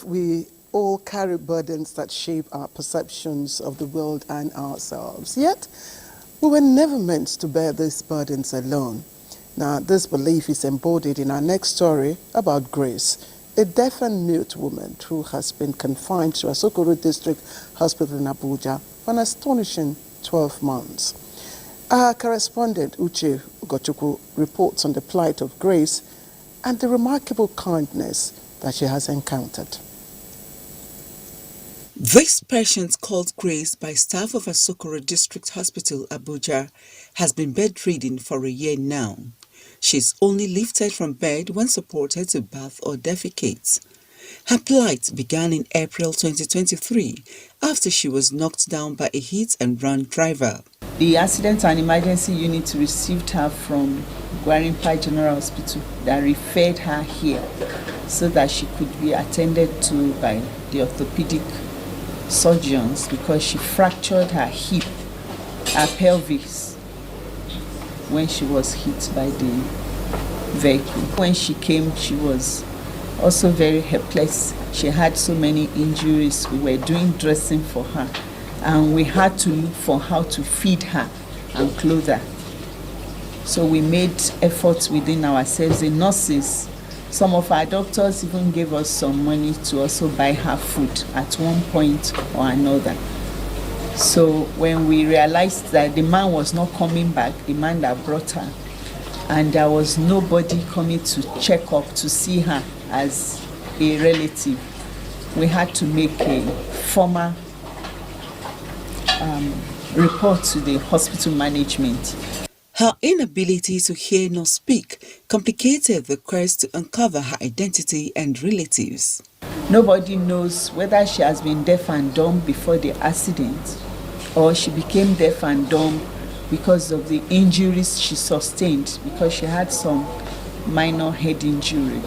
We all carry burdens that shape our perceptions of the world and ourselves. Yet, we were never meant to bear these burdens alone. Now, this belief is embodied in our next story about Grace, a deaf and mute woman who has been confined to Asokoro District Hospital in Abuja for an astonishing 12 months. Our correspondent, Uche Ugochukwu, reports on the plight of Grace and the remarkable kindness that she has encountered. This patient, called Grace by staff of Asokoro District Hospital, Abuja, has been bedridden for a year now. She's only lifted from bed when supported to bath or defecate. Her plight began in April 2023 after she was knocked down by a hit-and-run driver. The accident and emergency unit received her from Gwarinpa General Hospital that referred her here so that she could be attended to by the orthopedic surgeons because she fractured her hip, her pelvis, when she was hit by the vehicle. When she came, she was also very helpless. She had so many injuries. We were doing dressing for her, and we had to look for how to feed her and clothe her. So we made efforts within ourselves. The nurses, some of our doctors even gave us some money to also buy her food at one point or another. So when we realized that the man was not coming back, the man that brought her, and there was nobody coming to check up to see her as a relative, we had to make a formal report to the hospital management. Her inability to hear nor speak complicated the quest to uncover her identity and relatives. Nobody knows whether she has been deaf and dumb before the accident or she became deaf and dumb because of the injuries she sustained, because she had some minor head injury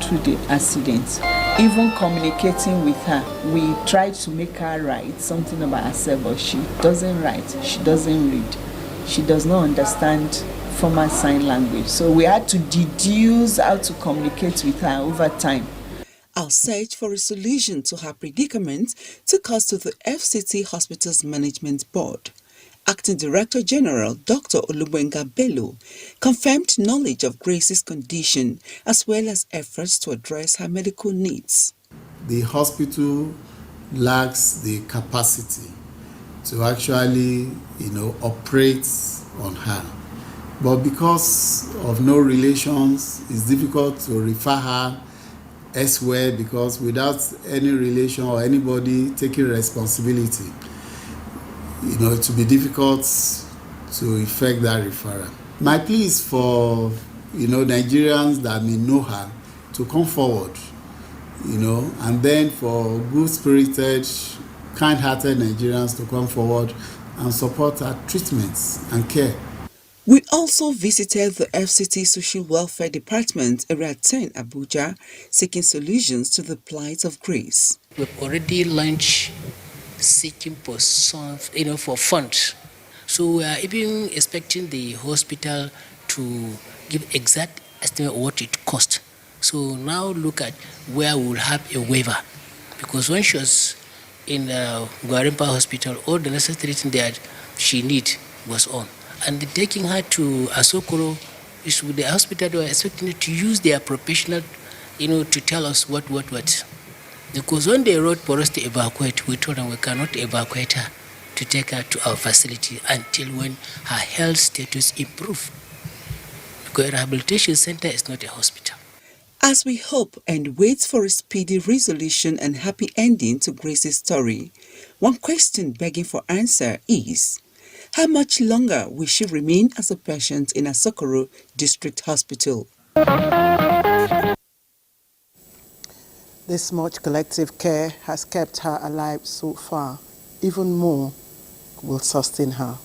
through the accident. Even communicating with her, we tried to make her write something about herself, but she doesn't write, she doesn't read. She does not understand formal sign language. So we had to deduce how to communicate with her over time. Our search for a solution to her predicament took us to the FCT Hospital's Management Board. Acting Director General Dr. Olubenga Bello confirmed knowledge of Grace's condition as well as efforts to address her medical needs. The hospital lacks the capacity to actually, operate on her. But because of no relations, it's difficult to refer her elsewhere because without any relation or anybody taking responsibility, it will be difficult to effect that referral. My plea is for, Nigerians that may know her to come forward, and then for good-spirited, kind-hearted Nigerians to come forward and support our treatments and care. We also visited the FCT Social Welfare Department, Area 10, Abuja, seeking solutions to the plight of Grace. We've already launched seeking for some, for funds. So we are even expecting the hospital to give exact estimate of what it costs. So now look at where we will have a waiver, because when she was in Gwarinpa Hospital, all the necessary things that she need was on. And taking her to Asokoro is with the hospital. They were expecting to use their professional, to tell us what. Because when they wrote for us to evacuate, we told them we cannot evacuate her to take her to our facility until when her health status improves. Because a rehabilitation center is not a hospital. As we hope and wait for a speedy resolution and happy ending to Grace's story, one question begging for answer is, how much longer will she remain as a patient in Asokoro District Hospital? This much collective care has kept her alive so far. Even more will sustain her.